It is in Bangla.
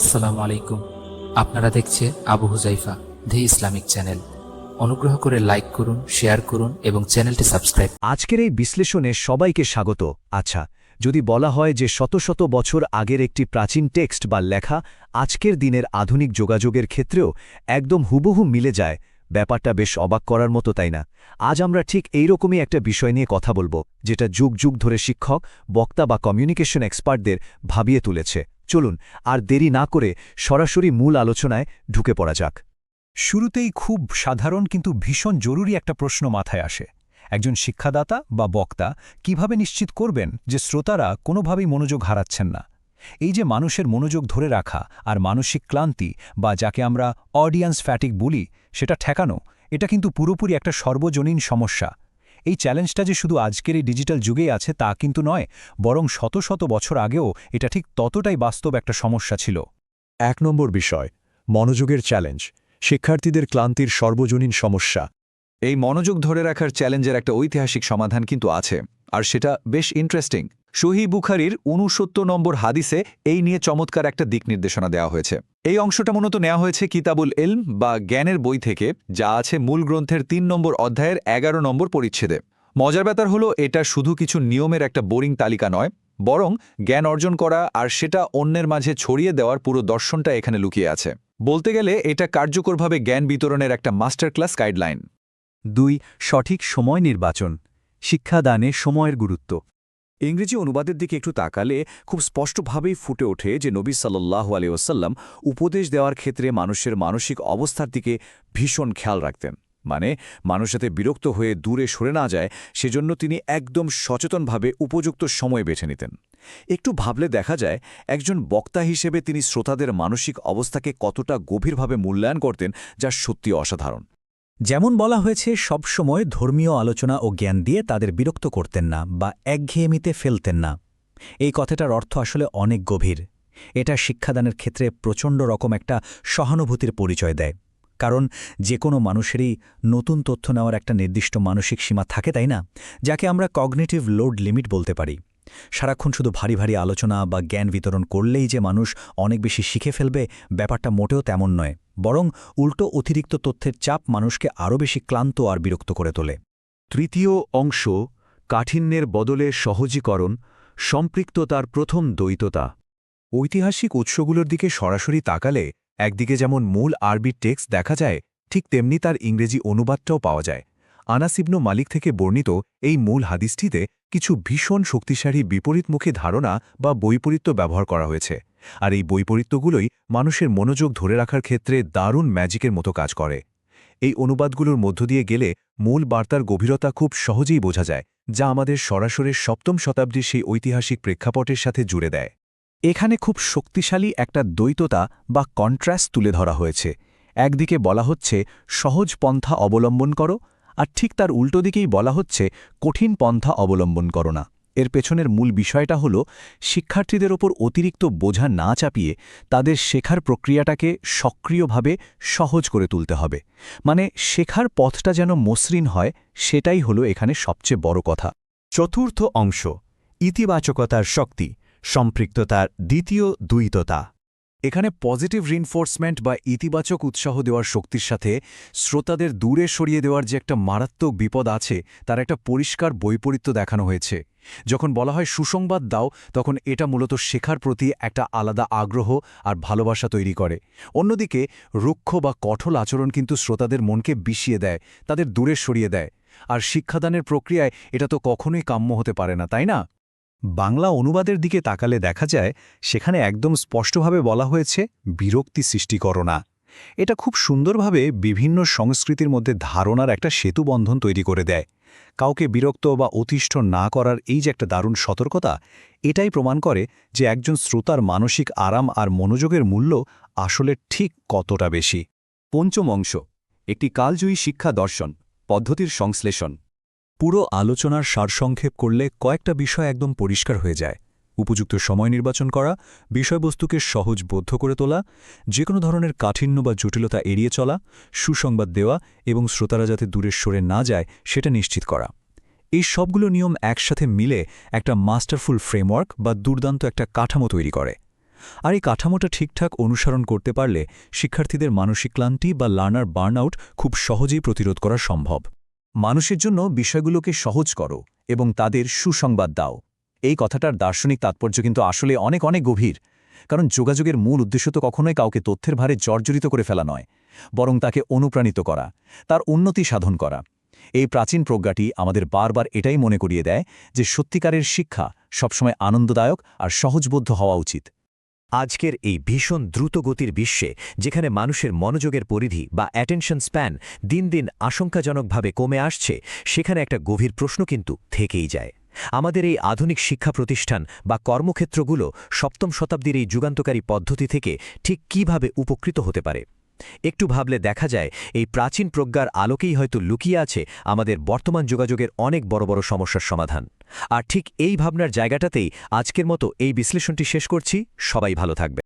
আসসালামু আলাইকুম। আপনারা দেখছে আবু হুজাইফা দি ইসলামিক চ্যানেল। অনুগ্রহ করে লাইক করুন, শেয়ার করুন এবং চ্যানেলটি সাবস্ক্রাইব। আজকের এই বিশ্লেষণে সবাইকে স্বাগত। আচ্ছা, যদি বলা হয় যে শত শত বছর আগের একটি প্রাচীন টেক্সট বা লেখা আজকের দিনের আধুনিক যোগাযোগের ক্ষেত্রেও একদম হুবহু মিলে যায়, ব্যাপারটা বেশ অবাক করার মতো, তাই না? আজ আমরা ঠিক এইরকমই একটা বিষয় নিয়ে কথা বলবো, যেটা যুগ যুগ ধরে শিক্ষক, বক্তা বা কমিউনিকেশন এক্সপার্টদের ভাবিয়ে তুলেছে। চলুন আর দেরি না করে সরাসরি মূল আলোচনায় ঢুকে পড়া যাক। শুরুতেই খুব সাধারণ কিন্তু ভীষণ জরুরি একটা প্রশ্ন মাথায় আসে। একজন শিক্ষাদাতা বা বক্তা কিভাবে নিশ্চিত করবেন যে শ্রোতারা কোনোভাবেই মনোযোগ হারাচ্ছেন না? এই যে মানুষের মনোযোগ ধরে রাখা আর মানসিক ক্লান্তি বা যাকে আমরা অডিয়েন্স ফ্যাটিক বলি, সেটা ঠেকানো, এটা কিন্তু পুরোপুরি একটা সর্বজনীন সমস্যা। এই চ্যালেঞ্জটা যে শুধু আজকের এই ডিজিটাল যুগেই আছে তা কিন্তু নয়, বরং শত শত বছর আগেও এটা ঠিক ততটাই বাস্তব একটা সমস্যা ছিল। ১ নম্বর বিষয়, মনোযোগের চ্যালেঞ্জ, শিক্ষার্থীদের ক্লান্তির সর্বজনীন সমস্যা। এই মনোযোগ ধরে রাখার চ্যালেঞ্জের একটা ঐতিহাসিক সমাধান কিন্তু আছে, আর সেটা বেশ ইন্টারেস্টিং। সহিহ বুখারীর ৬৯ নম্বর হাদিসে এই নিয়ে চমৎকার একটা দিক নির্দেশনা দেওয়া হয়েছে। এই অংশটা মূলত নেওয়া হয়েছে কিতাবুল ইলম বা জ্ঞানের বই থেকে, যা আছে মূল গ্রন্থের ৩ নম্বর অধ্যায়ের ১১ নম্বর পরিচ্ছেদে। মজার ব্যাপার হলো, এটা শুধু কিছু নিয়মের একটা বোরিং তালিকা নয়, বরং জ্ঞান অর্জন করা আর সেটা অন্যের মাঝে ছড়িয়ে দেওয়ার পুরো দর্শনটা এখানে লুকিয়ে আছে। বলতে গেলে এটা কার্যকরভাবে জ্ঞান বিতরণের একটা মাস্টার ক্লাস গাইডলাইন। ২. সঠিক সময় নির্বাচন, শিক্ষাদানে সময়ের গুরুত্ব। ইংরেজি অনুবাদের দিকে একটু তাকালে খুব স্পষ্টভাবেই ফুটে ওঠে যে নবী সাল্লাল্লাহু আলাইহি ওয়াসাল্লাম উপদেশ দেওয়ার ক্ষেত্রে মানুষের মানসিক অবস্থার দিকে ভীষণ খেয়াল রাখতেন। মানে মানুষ যাতে বিরক্ত হয়ে দূরে সরে না যায়, সেজন্য তিনি একদম সচেতনভাবে উপযুক্ত সময় বেছে নিতেন। একটু ভাবলে দেখা যায় একজন বক্তা হিসেবে তিনি শ্রোতাদের মানসিক অবস্থাকে কতটা গভীরভাবে মূল্যায়ন করতেন, যা সত্যি অসাধারণ। যেমন বলা হয়েছে, সবসময় ধর্মীয় আলোচনা ও জ্ঞান দিয়ে তাদের বিরক্ত করতেন না বা একঘেয়েমিতে ফেলতেন না। এই কথাটার অর্থ আসলে অনেক গভীর। এটা শিক্ষাদানের ক্ষেত্রে প্রচণ্ড রকম একটা সহানুভূতির পরিচয় দেয়। কারণ যে কোনো মানুষেরই নতুন তথ্য নেওয়ার একটা নির্দিষ্ট মানসিক সীমা থাকে, তাই না? যাকে আমরা কগনিটিভ লোড লিমিট বলতে পারি। সারাক্ষণ শুধু ভারী ভারী আলোচনা বা জ্ঞান বিতরণ করলেই যে মানুষ অনেক বেশি শিখে ফেলবে, ব্যাপারটা মোটেও তেমন নয়। বরং উল্টো অতিরিক্ত তথ্যের চাপ মানুষকে আরও বেশি ক্লান্ত আর বিরক্ত করে তোলে। তৃতীয় অংশ, কাঠিন্যের বদলে সহজীকরণ, সম্পৃক্ততার প্রথম দ্বৈততা। ঐতিহাসিক উৎসগুলোর দিকে সরাসরি তাকালে একদিকে যেমন মূল আরবি টেক্সট দেখা যায়, ঠিক তেমনি তার ইংরেজি অনুবাদটাও পাওয়া যায়। আনাস ইবনু মালিক থেকে বর্ণিত এই মূল হাদিসটিতে কিছু ভীষণ শক্তিশালী বিপরীতমুখী ধারণা বা বৈপরীত্য ব্যবহার করা হয়েছে, আর এই বৈপরীত্যগুলোই মানুষের মনোযোগ ধরে রাখার ক্ষেত্রে দারুণ ম্যাজিকের মতো কাজ করে। এই অনুবাদগুলোর মধ্য দিয়ে গেলে মূল বার্তার গভীরতা খুব সহজেই বোঝা যায়, যা আমাদের সরাসরি ৭ম শতাব্দীর সেই ঐতিহাসিক প্রেক্ষাপটের সাথে জুড়ে দেয়। এখানে খুব শক্তিশালী একটা দ্বৈততা বা কন্ট্রাস্ট তুলে ধরা হয়েছে। একদিকে বলা হচ্ছে সহজ পন্থা অবলম্বন করো, আর ঠিক তার উল্টো দিকেই বলা হচ্ছে কঠিন পন্থা অবলম্বন করো না। এর পেছনের মূল বিষয়টা হলো শিক্ষার্থীদের ওপর অতিরিক্ত বোঝা না চাপিয়ে তাদের শেখার প্রক্রিয়াটাকে সক্রিয়ভাবে সহজ করে তুলতে হবে। মানে শেখার পথটা যেন মসৃণ হয়, সেটাই হলো এখানে সবচেয়ে বড় কথা। চতুর্থ অংশ, ইতিবাচকতার শক্তি, সম্পৃক্ততার দ্বিতীয় দ্বৈততা। এখানে পজিটিভ রিনফোর্সমেন্ট বা ইতিবাচক উৎসাহ দেওয়ার শক্তির সাথে শ্রোতাদের দূরে সরিয়ে দেওয়ার যে একটা মারাত্মক বিপদ আছে, তার একটা পরিষ্কার বৈপরীত্য দেখানো হয়েছে। যখন বলা হয় সুসংবাদ দাও, তখন এটা মূলত শেখার প্রতি একটা আলাদা আগ্রহ আর ভালোবাসা তৈরি করে। অন্যদিকে রুক্ষ বা কঠোর আচরণ কিন্তু শ্রোতাদের মনকে বিষিয়ে দেয়, তাদের দূরে সরিয়ে দেয়। আর শিক্ষাদানের প্রক্রিয়ায় এটা তো কখনোই কাম্য হতে পারে না, তাই না? বাংলা অনুবাদের দিকে তাকালে দেখা যায় সেখানে একদম স্পষ্টভাবে বলা হয়েছে বিরক্তি সৃষ্টি করো না। এটা খুব সুন্দরভাবে বিভিন্ন সংস্কৃতির মধ্যে ধারণার একটা সেতুবন্ধন তৈরি করে দেয়। কাউকে বিরক্ত বা অতিষ্ঠ না করার এই যে একটা দারুণ সতর্কতা, এটাই প্রমাণ করে যে একজন শ্রোতার মানসিক আরাম আর মনোযোগের মূল্য আসলে ঠিক কতটা বেশি। পঞ্চম অংশ, একটি কালজয়ী শিক্ষা দর্শন, পদ্ধতির সংশ্লেষণ। পুরো আলোচনার সারসংক্ষেপ করলে কয়েকটা বিষয় একদম পরিষ্কার হয়ে যায়। উপযুক্ত সময় নির্বাচন করা, বিষয়বস্তুকে সহজবোধ্য করে তোলা, যে কোনো ধরনের কাঠিন্য বা জটিলতা এড়িয়ে চলা, সুসংবাদ দেওয়া এবং শ্রোতারা যাতে দূরে সরে না যায় সেটা নিশ্চিত করা। এই সবগুলো নিয়ম একসাথে মিলে একটা মাস্টারফুল ফ্রেমওয়ার্ক বা দুর্দান্ত একটা কাঠামো তৈরি করে। আর এই কাঠামোটা ঠিকঠাক অনুসরণ করতে পারলে শিক্ষার্থীদের মানসিক ক্লান্তি বা লার্নার বার্নআউট খুব সহজেই প্রতিরোধ করা সম্ভব। মানুষের জন্য বিষয়গুলোকে সহজ করো এবং তাদের সুসংবাদ দাও। এই কথাটার দার্শনিক তাৎপর্য কিন্তু আসলে অনেক অনেক গভীর, কারণ যোগাযোগের মূল উদ্দেশ্য তো কখনোই কাউকে তথ্যের ভারে জর্জরিত করে ফেলা নয়, বরং তাকে অনুপ্রাণিত করা, তার উন্নতি সাধন করা। এই প্রাচীন প্রজ্ঞাটি আমাদের বারবার এটাই মনে করিয়ে দেয় যে সত্যিকারের শিক্ষা সবসময় আনন্দদায়ক আর সহজবোধ্য হওয়া উচিত। আজকের এই ভীষণ দ্রুতগতির বিশ্বে, যেখানে মানুষের মনোযোগের পরিধি বা অ্যাটেনশন স্প্যান দিন দিন আশঙ্কাজনকভাবে কমে আসছে, সেখানে একটা গভীর প্রশ্ন কিন্তু থেকেই যায়। আমাদের এই আধুনিক শিক্ষা প্রতিষ্ঠান বা কর্মক্ষেত্রগুলো সপ্তম শতাব্দীর এই যুগান্তকারী পদ্ধতি থেকে ঠিক কিভাবে উপকৃত হতে পারে? একটু ভাবলে দেখা যায় এই প্রাচীন প্রজ্ঞার আলোকেই হয়তো লুকিয়ে আছে আমাদের বর্তমান যোগাযোগের অনেক বড় বড় সমস্যার সমাধান। আর ঠিক এই ভাবনার জায়গাটাতেই আজকের মতো এই বিশ্লেষণটি শেষ করছি। সবাই ভালো থাকবে।